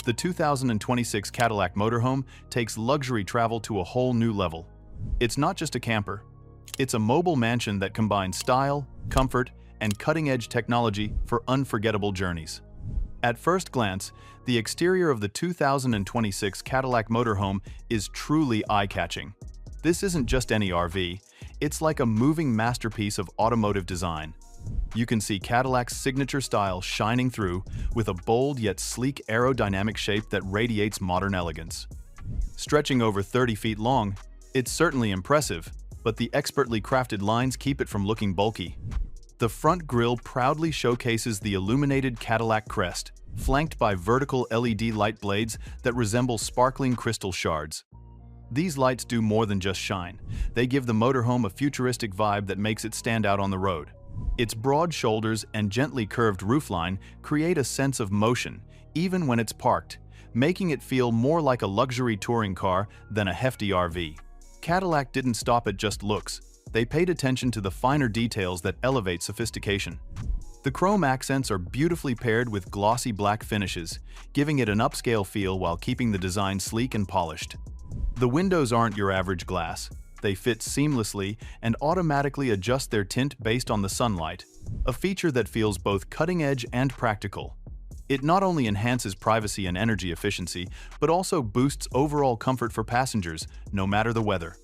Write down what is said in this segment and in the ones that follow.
The 2026 Cadillac Motorhome takes luxury travel to a whole new level. It's not just a camper. It's a mobile mansion that combines style, comfort, and cutting-edge technology for unforgettable journeys. At first glance, the exterior of the 2026 Cadillac Motorhome is truly eye-catching. This isn't just any RV, it's like a moving masterpiece of automotive design. You can see Cadillac's signature style shining through with a bold yet sleek aerodynamic shape that radiates modern elegance. Stretching over 30 feet long, it's certainly impressive, but the expertly crafted lines keep it from looking bulky. The front grille proudly showcases the illuminated Cadillac crest, flanked by vertical LED light blades that resemble sparkling crystal shards. These lights do more than just shine. They give the motorhome a futuristic vibe that makes it stand out on the road. Its broad shoulders and gently curved roofline create a sense of motion, even when it's parked, making it feel more like a luxury touring car than a hefty RV. Cadillac didn't stop at just looks. They paid attention to the finer details that elevate sophistication. The chrome accents are beautifully paired with glossy black finishes, giving it an upscale feel while keeping the design sleek and polished. The windows aren't your average glass. They fit seamlessly and automatically adjust their tint based on the sunlight, a feature that feels both cutting-edge and practical. It not only enhances privacy and energy efficiency, but also boosts overall comfort for passengers, no matter the weather.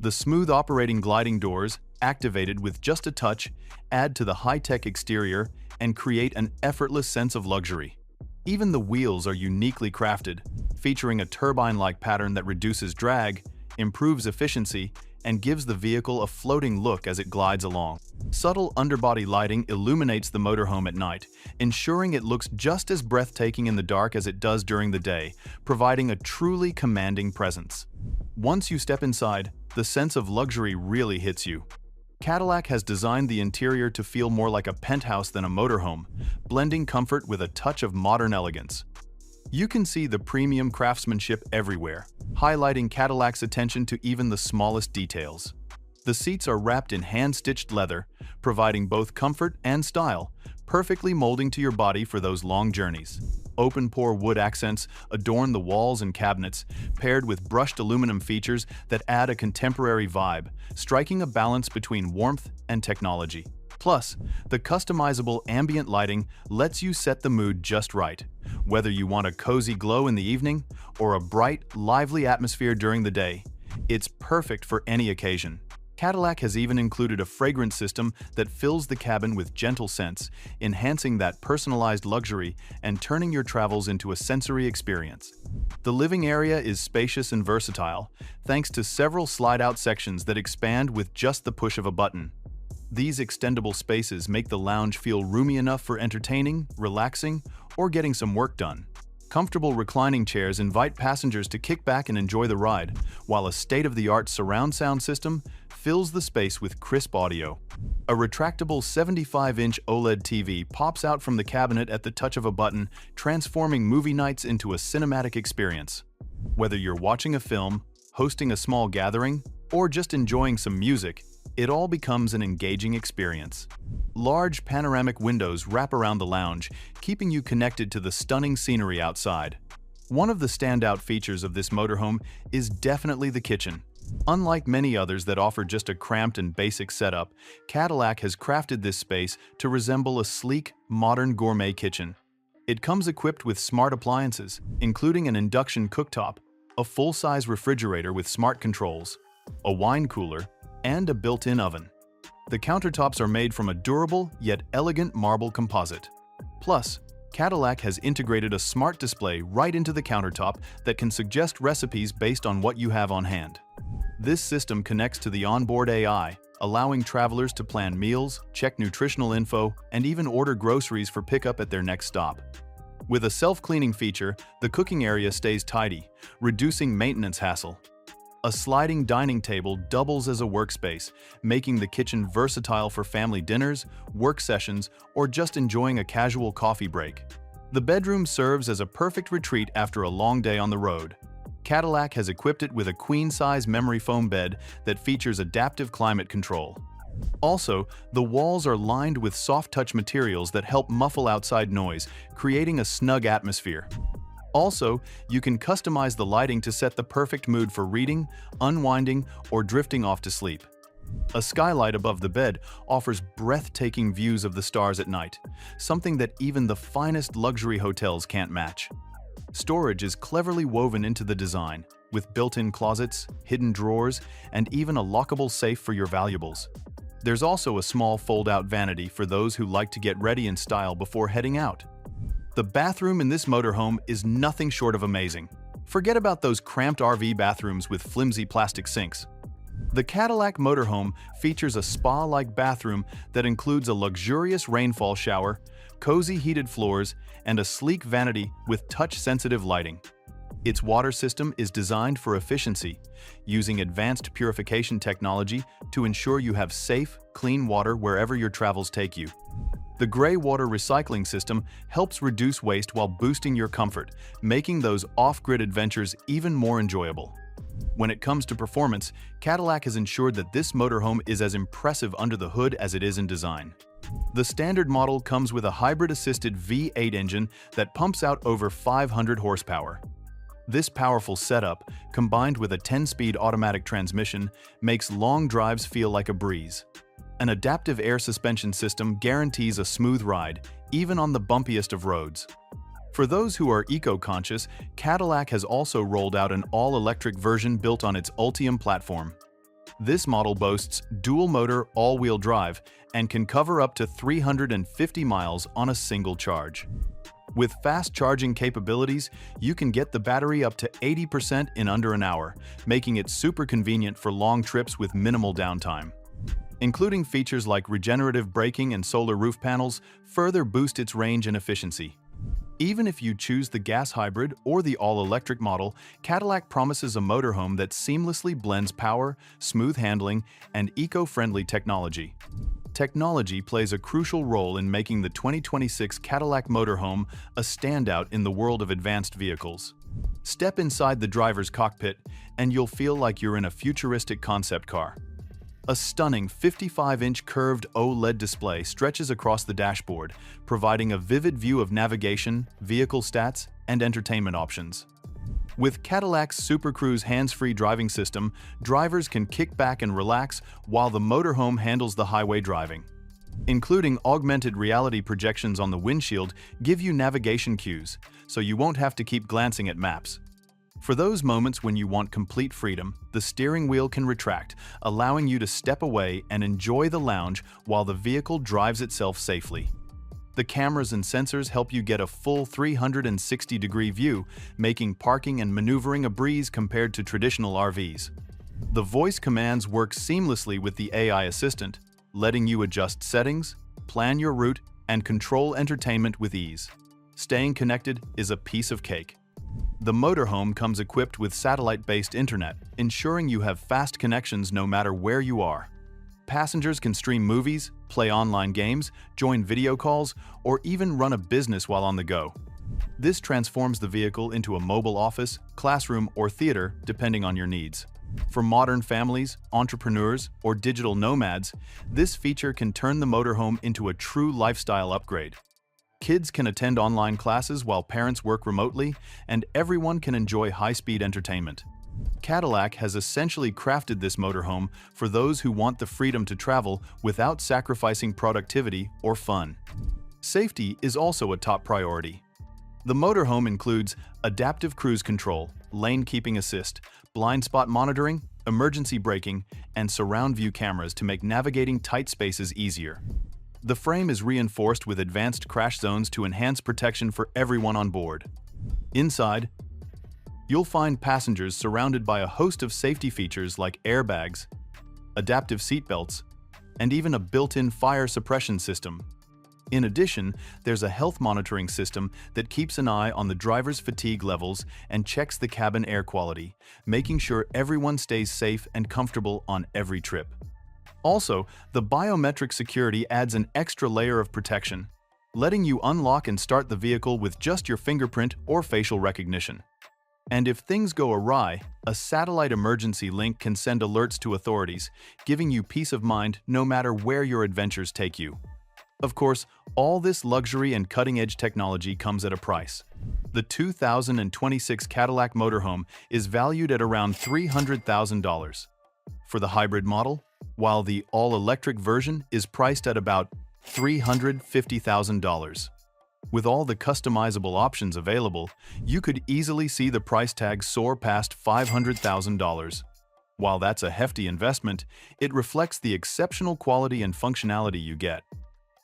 The smooth operating gliding doors, activated with just a touch, add to the high-tech exterior and create an effortless sense of luxury. Even the wheels are uniquely crafted, featuring a turbine-like pattern that reduces drag, improves efficiency, and gives the vehicle a floating look as it glides along. Subtle underbody lighting illuminates the motorhome at night, ensuring it looks just as breathtaking in the dark as it does during the day, providing a truly commanding presence. Once you step inside, the sense of luxury really hits you. Cadillac has designed the interior to feel more like a penthouse than a motorhome, blending comfort with a touch of modern elegance. You can see the premium craftsmanship everywhere, highlighting Cadillac's attention to even the smallest details. The seats are wrapped in hand-stitched leather, providing both comfort and style, perfectly molding to your body for those long journeys. Open-pore wood accents adorn the walls and cabinets, paired with brushed aluminum features that add a contemporary vibe, striking a balance between warmth and technology. Plus, the customizable ambient lighting lets you set the mood just right. Whether you want a cozy glow in the evening or a bright, lively atmosphere during the day, it's perfect for any occasion. Cadillac has even included a fragrance system that fills the cabin with gentle scents, enhancing that personalized luxury and turning your travels into a sensory experience. The living area is spacious and versatile, thanks to several slide-out sections that expand with just the push of a button. These extendable spaces make the lounge feel roomy enough for entertaining, relaxing, or getting some work done. Comfortable reclining chairs invite passengers to kick back and enjoy the ride, while a state-of-the-art surround sound system fills the space with crisp audio. A retractable 75-inch OLED TV pops out from the cabinet at the touch of a button, transforming movie nights into a cinematic experience. Whether you're watching a film, hosting a small gathering, or just enjoying some music, it all becomes an engaging experience. Large panoramic windows wrap around the lounge, keeping you connected to the stunning scenery outside. One of the standout features of this motorhome is definitely the kitchen. Unlike many others that offer just a cramped and basic setup, Cadillac has crafted this space to resemble a sleek, modern gourmet kitchen. It comes equipped with smart appliances, including an induction cooktop, a full-size refrigerator with smart controls, a wine cooler, and a built-in oven. The countertops are made from a durable yet elegant marble composite. Plus, Cadillac has integrated a smart display right into the countertop that can suggest recipes based on what you have on hand. This system connects to the onboard AI, allowing travelers to plan meals, check nutritional info, and even order groceries for pickup at their next stop. With a self-cleaning feature, the cooking area stays tidy, reducing maintenance hassle. A sliding dining table doubles as a workspace, making the kitchen versatile for family dinners, work sessions, or just enjoying a casual coffee break. The bedroom serves as a perfect retreat after a long day on the road. Cadillac has equipped it with a queen-size memory foam bed that features adaptive climate control. Also, the walls are lined with soft-touch materials that help muffle outside noise, creating a snug atmosphere. Also, you can customize the lighting to set the perfect mood for reading, unwinding, or drifting off to sleep. A skylight above the bed offers breathtaking views of the stars at night, something that even the finest luxury hotels can't match. Storage is cleverly woven into the design, with built-in closets, hidden drawers, and even a lockable safe for your valuables. There's also a small fold-out vanity for those who like to get ready in style before heading out. The bathroom in this motorhome is nothing short of amazing. Forget about those cramped RV bathrooms with flimsy plastic sinks. The Cadillac Motorhome features a spa-like bathroom that includes a luxurious rainfall shower, cozy heated floors, and a sleek vanity with touch-sensitive lighting. Its water system is designed for efficiency, using advanced purification technology to ensure you have safe, clean water wherever your travels take you. The gray water recycling system helps reduce waste while boosting your comfort, making those off-grid adventures even more enjoyable. When it comes to performance, Cadillac has ensured that this motorhome is as impressive under the hood as it is in design. The standard model comes with a hybrid-assisted V8 engine that pumps out over 500 horsepower. This powerful setup, combined with a 10-speed automatic transmission, makes long drives feel like a breeze. An adaptive air suspension system guarantees a smooth ride, even on the bumpiest of roads. For those who are eco-conscious, Cadillac has also rolled out an all-electric version built on its Ultium platform. This model boasts dual-motor all-wheel drive and can cover up to 350 miles on a single charge. With fast charging capabilities, you can get the battery up to 80% in under an hour, making it super convenient for long trips with minimal downtime. Including features like regenerative braking and solar roof panels further boost its range and efficiency. Even if you choose the gas hybrid or the all-electric model, Cadillac promises a motorhome that seamlessly blends power, smooth handling, and eco-friendly technology. Technology plays a crucial role in making the 2026 Cadillac Motorhome a standout in the world of advanced vehicles. Step inside the driver's cockpit, and you'll feel like you're in a futuristic concept car. A stunning 55-inch curved OLED display stretches across the dashboard, providing a vivid view of navigation, vehicle stats, and entertainment options. With Cadillac's Super Cruise hands-free driving system, drivers can kick back and relax while the motorhome handles the highway driving. Including augmented reality projections on the windshield give you navigation cues, so you won't have to keep glancing at maps. For those moments when you want complete freedom, the steering wheel can retract, allowing you to step away and enjoy the lounge while the vehicle drives itself safely. The cameras and sensors help you get a full 360-degree view, making parking and maneuvering a breeze compared to traditional RVs. The voice commands work seamlessly with the AI assistant, letting you adjust settings, plan your route, and control entertainment with ease. Staying connected is a piece of cake. The motorhome comes equipped with satellite-based internet, ensuring you have fast connections no matter where you are. Passengers can stream movies, play online games, join video calls, or even run a business while on the go. This transforms the vehicle into a mobile office, classroom, or theater, depending on your needs. For modern families, entrepreneurs, or digital nomads, this feature can turn the motorhome into a true lifestyle upgrade. Kids can attend online classes while parents work remotely, and everyone can enjoy high-speed entertainment. Cadillac has essentially crafted this motorhome for those who want the freedom to travel without sacrificing productivity or fun. Safety is also a top priority. The motorhome includes adaptive cruise control, lane keeping assist, blind spot monitoring, emergency braking, and surround view cameras to make navigating tight spaces easier. The frame is reinforced with advanced crash zones to enhance protection for everyone on board. Inside, you'll find passengers surrounded by a host of safety features like airbags, adaptive seatbelts, and even a built-in fire suppression system. In addition, there's a health monitoring system that keeps an eye on the driver's fatigue levels and checks the cabin air quality, making sure everyone stays safe and comfortable on every trip. Also, the biometric security adds an extra layer of protection, letting you unlock and start the vehicle with just your fingerprint or facial recognition. And if things go awry, a satellite emergency link can send alerts to authorities, giving you peace of mind no matter where your adventures take you. Of course, all this luxury and cutting-edge technology comes at a price. The 2026 Cadillac Motorhome is valued at around $300,000. For the hybrid model, while the all-electric version is priced at about $350,000. With all the customizable options available, you could easily see the price tag soar past $500,000. While that's a hefty investment, it reflects the exceptional quality and functionality you get.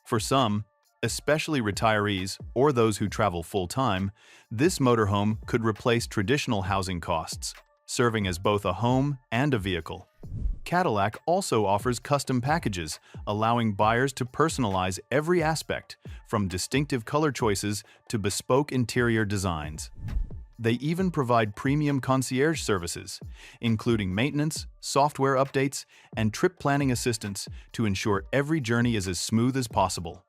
For some, especially retirees or those who travel full-time, this motorhome could replace traditional housing costs, serving as both a home and a vehicle. Cadillac also offers custom packages, allowing buyers to personalize every aspect, from distinctive color choices to bespoke interior designs. They even provide premium concierge services, including maintenance, software updates, and trip planning assistance to ensure every journey is as smooth as possible.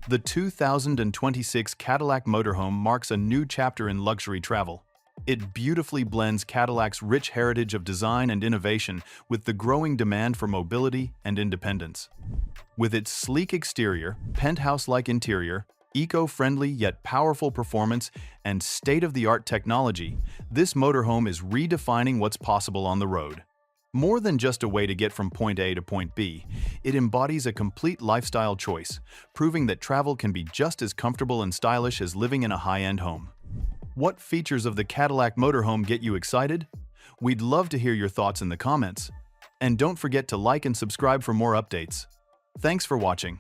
The 2026 Cadillac Motorhome marks a new chapter in luxury travel. It beautifully blends Cadillac's rich heritage of design and innovation with the growing demand for mobility and independence. With its sleek exterior, penthouse-like interior, eco-friendly yet powerful performance, and state-of-the-art technology, this motorhome is redefining what's possible on the road. More than just a way to get from point A to point B, it embodies a complete lifestyle choice, proving that travel can be just as comfortable and stylish as living in a high-end home. What features of the Cadillac Motorhome get you excited? We'd love to hear your thoughts in the comments. And don't forget to like and subscribe for more updates. Thanks for watching.